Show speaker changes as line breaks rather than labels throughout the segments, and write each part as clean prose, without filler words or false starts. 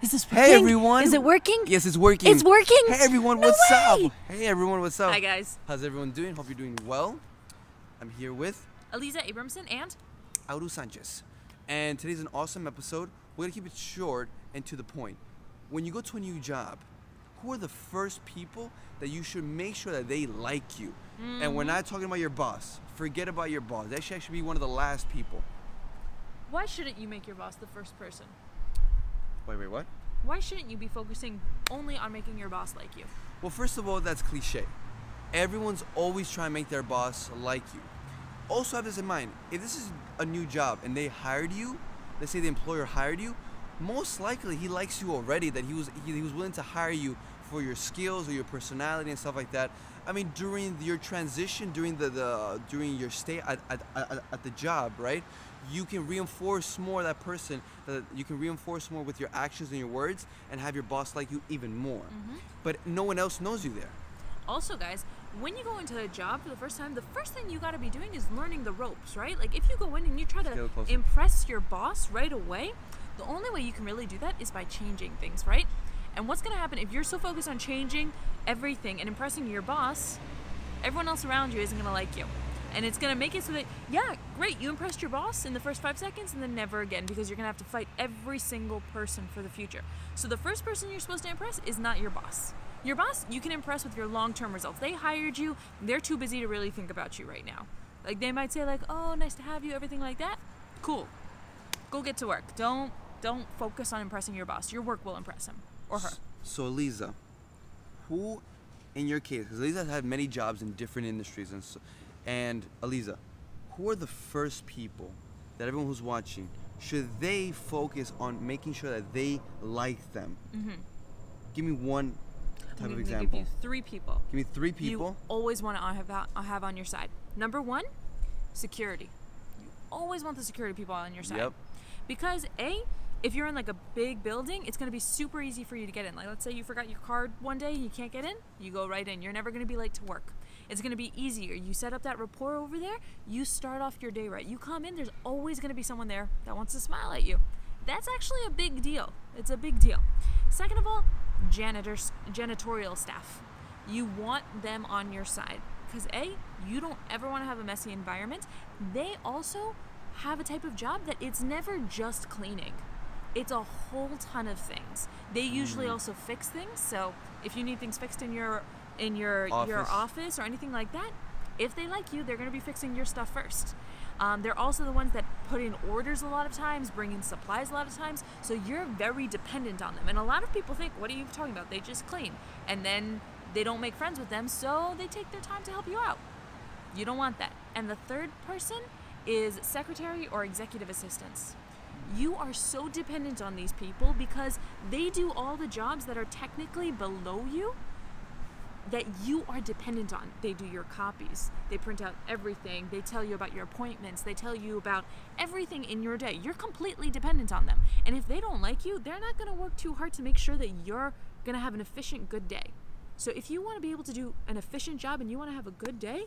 Is this working?
Hey everyone!
Is it working?
Yes, it's working.
It's working?
Hey everyone,
No
what's
way!
up? Hey everyone, what's up?
Hi guys.
How's everyone doing? Hope you're doing well. I'm here with
Eliza Abramson and
Auru Sanchez. And today's an awesome episode. We're gonna keep it short and to the point. When you go to a new job, who are the first people that you should make sure that they like you? And we're not talking about your boss. Forget about your boss. That should actually be one of the last people.
why shouldn't you make your boss the first person?
Wait, what?
Why shouldn't you be focusing only on making your boss like you?
Well, first of all, that's cliche. Everyone's always trying to make their boss like you. Also have this in mind. If this is a new job and they hired you, let's say the employer hired you, most likely he likes you already, that he was willing to hire you for your skills or your personality and stuff like that. I mean, during your transition, during your stay at the job, right? You can reinforce more that person, that you can reinforce more with your actions and your words and have your boss like you even more. But no one else knows you there.
Also, guys, when you go into a job for the first time, the first thing you got to be doing is learning the ropes, right? Like if you go in and you try to impress your boss right away, the only way you can really do that is by changing things, right? And what's going to happen if you're so focused on changing everything and impressing your boss, everyone else around you isn't going to like you. And it's going to make it so that, yeah, great, you impressed your boss in the first 5 seconds and then never again, because you're going to have to fight every single person for the future. So the first person you're supposed to impress is not your boss. Your boss, you can impress with your long-term results. They hired you. They're too busy to really think about you right now. Like, they might say, like, oh, nice to have you, everything like that. Cool. Go get to work. Don't focus on impressing your boss. Your work will impress him or her.
So, Eliza, who, in your case, because Eliza has had many jobs in different industries, and Eliza, who are the first people that everyone who's watching, should they focus on making sure that they like them? Give me one type of example.
Give you 3 people.
Give me 3 people.
You always want to have on your side. Number 1, security. You always want the security people on your side.
Yep.
Because if you're in like a big building, it's going to be super easy for you to get in. Like, let's say you forgot your card one day and you can't get in, you go right in. You're never going to be late to work. It's going to be easier. You set up that rapport over there, you start off your day right. You come in, there's always going to be someone there that wants to smile at you. That's actually a big deal. It's a big deal. Second of all, janitorial staff. You want them on your side. Because you don't ever want to have a messy environment. They also have a type of job that it's never just cleaning. It's a whole ton of things. They usually also fix things. So if you need things fixed in your office or anything like that, if they like you, they're going to be fixing your stuff first. They're also the ones that put in orders a lot of times, bring in supplies a lot of times, so you're very dependent on them. And a lot of people think, what are you talking about? They just clean. And then they don't make friends with them, so they take their time to help you out. You don't want that. And the third person is secretary or executive assistants. You are so dependent on these people because they do all the jobs that are technically below you that you are dependent on. They do your copies. They print out everything. They tell you about your appointments. They tell you about everything in your day. You're completely dependent on them. And if they don't like you, they're not going to work too hard to make sure that you're going to have an efficient, good day. So if you want to be able to do an efficient job and you want to have a good day,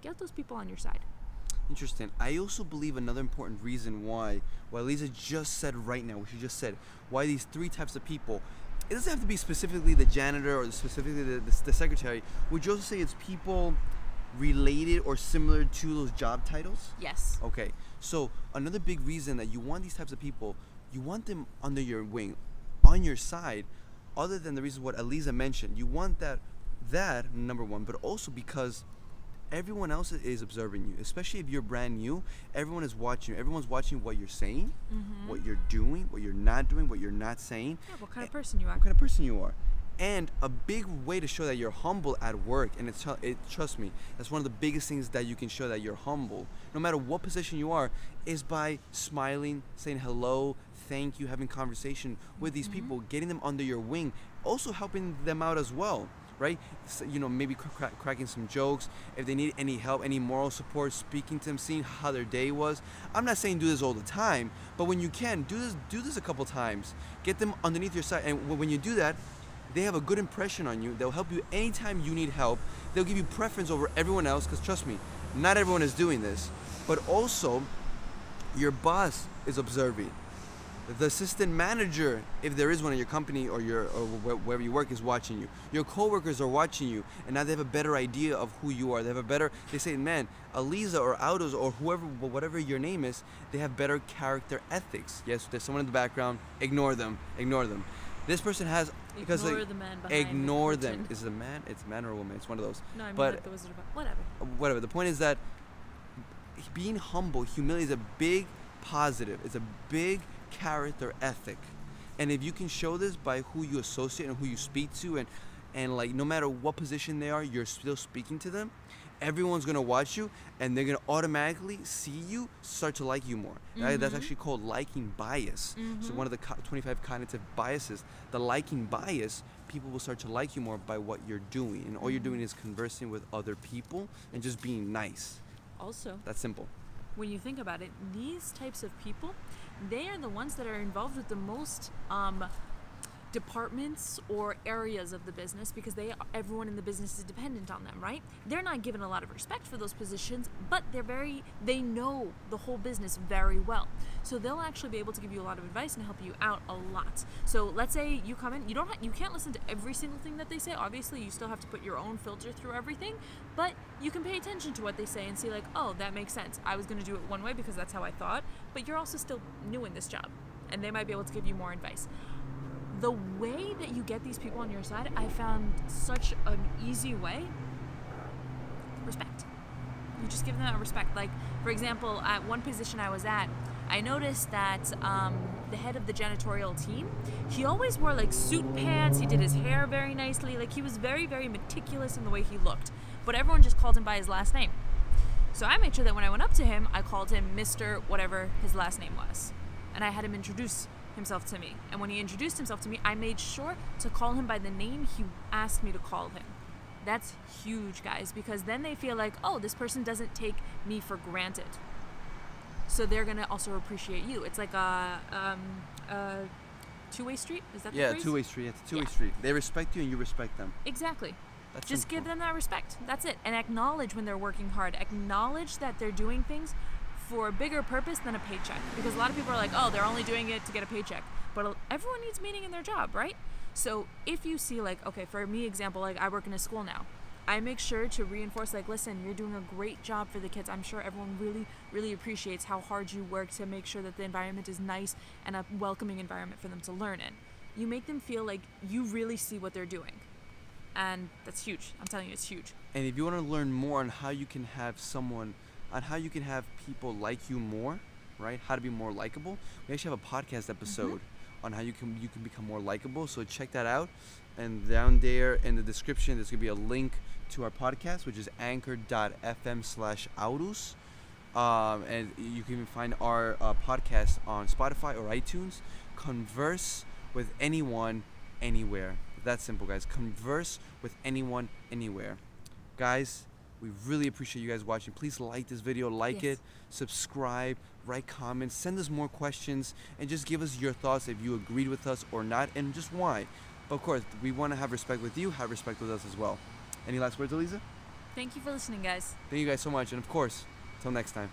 get those people on your side.
Interesting. I also believe another important reason why Lisa just said right now, what she just said, why these 3 types of people, it doesn't have to be specifically the janitor or specifically the secretary. Would you also say it's people related or similar to those job titles?
Yes.
Okay. So another big reason that you want these types of people, you want them under your wing, on your side, other than the reason what Eliza mentioned. You want that number 1, but also because everyone else is observing you, especially if you're brand new. Everyone is watching you. Everyone's watching what you're saying, what you're doing, what you're not doing, what you're not saying.
Yeah, what kind of person you are.
What kind of person you are. And a big way to show that you're humble at work, and trust me, that's one of the biggest things that you can show that you're humble, no matter what position you are, is by smiling, saying hello, thank you, having conversation with these people, getting them under your wing, also helping them out as well. Right? So, maybe cracking some jokes. If they need any help, any moral support, speaking to them, seeing how their day was. I'm not saying do this all the time, but when you can, do this a couple times. Get them underneath your side, and when you do that, they have a good impression on you. They'll help you anytime you need help. They'll give you preference over everyone else, because trust me, not everyone is doing this. But also, your boss is observing. The assistant manager, if there is one in your company or wherever you work, is watching you. Your coworkers are watching you, and now they have a better idea of who you are. They say, man, Aliza or Autos or whoever, whatever your name is, they have better character ethics. Yes, there's someone in the background. Ignore them. This person has, because
Ignore the man behind
ignore
the
them.
curtain.
Is it a man? It's a man or a woman. It's one of those.
No, I mean
but
like the Wizard of Oz. Whatever.
The point is that being humble, humility is a big positive. It's a big character ethic, and if you can show this by who you associate and who you speak to, and like no matter what position they are, you're still speaking to them, everyone's gonna watch you, and they're gonna automatically see you, start to like you more. Right? That's actually called liking bias. So one of the 25 cognitive biases, the liking bias, people will start to like you more by what you're doing, and all you're doing is conversing with other people and just being nice.
Also,
That's simple.
when you think about it, these types of people, they are the ones that are involved with the most departments or areas of the business, because everyone in the business is dependent on them, right? They're not given a lot of respect for those positions, but they know the whole business very well. So they'll actually be able to give you a lot of advice and help you out a lot. So let's say you come in, you can't listen to every single thing that they say. Obviously, you still have to put your own filter through everything, but you can pay attention to what they say and see like, oh, that makes sense. I was going to do it one way because that's how I thought, but you're also still new in this job, and they might be able to give you more advice. The way that you get these people on your side, I found such an easy way. Respect. You just give them that respect. Like, for example, at one position I was at, I noticed that the head of the janitorial team, he always wore like suit pants. He did his hair very nicely. Like, he was very, very meticulous in the way he looked. But everyone just called him by his last name. So I made sure that when I went up to him, I called him Mr. whatever his last name was. And I had him introduce himself to me. And when he introduced himself to me, I made sure to call him by the name he asked me to call him. That's huge, guys, because then they feel like, oh, this person doesn't take me for granted. So they're going to also appreciate you. It's like a two-way street? Is that the phrase?
Yeah, two-way street. It's a two-way street. They respect you and you respect them.
Exactly.
That's
Just
simple.
give them that respect. That's it. And acknowledge when they're working hard. Acknowledge that they're doing things for a bigger purpose than a paycheck. Because a lot of people are like, oh, they're only doing it to get a paycheck. But everyone needs meaning in their job, right? So if you see like, okay, for me, example, like I work in a school now. I make sure to reinforce like, listen, you're doing a great job for the kids. I'm sure everyone really, really appreciates how hard you work to make sure that the environment is nice and a welcoming environment for them to learn in. You make them feel like you really see what they're doing. And that's huge. I'm telling you, it's huge.
And if you want to learn more on how you can have people like you more, right? How to be more likable. We actually have a podcast episode on how you can become more likable. So check that out. And down there in the description, there's gonna be a link to our podcast, which is anchor.fm/Aurus. And you can even find our podcast on Spotify or iTunes. Converse with anyone, anywhere. That's simple, guys. Converse with anyone, anywhere. Guys, we really appreciate you guys watching. Please like this video, it, subscribe, write comments, send us more questions, and just give us your thoughts if you agreed with us or not, and just why. But of course, we want to have respect with you, have respect with us as well. Any last words, Aliza?
Thank you for listening, guys.
Thank you guys so much, and of course, until next time.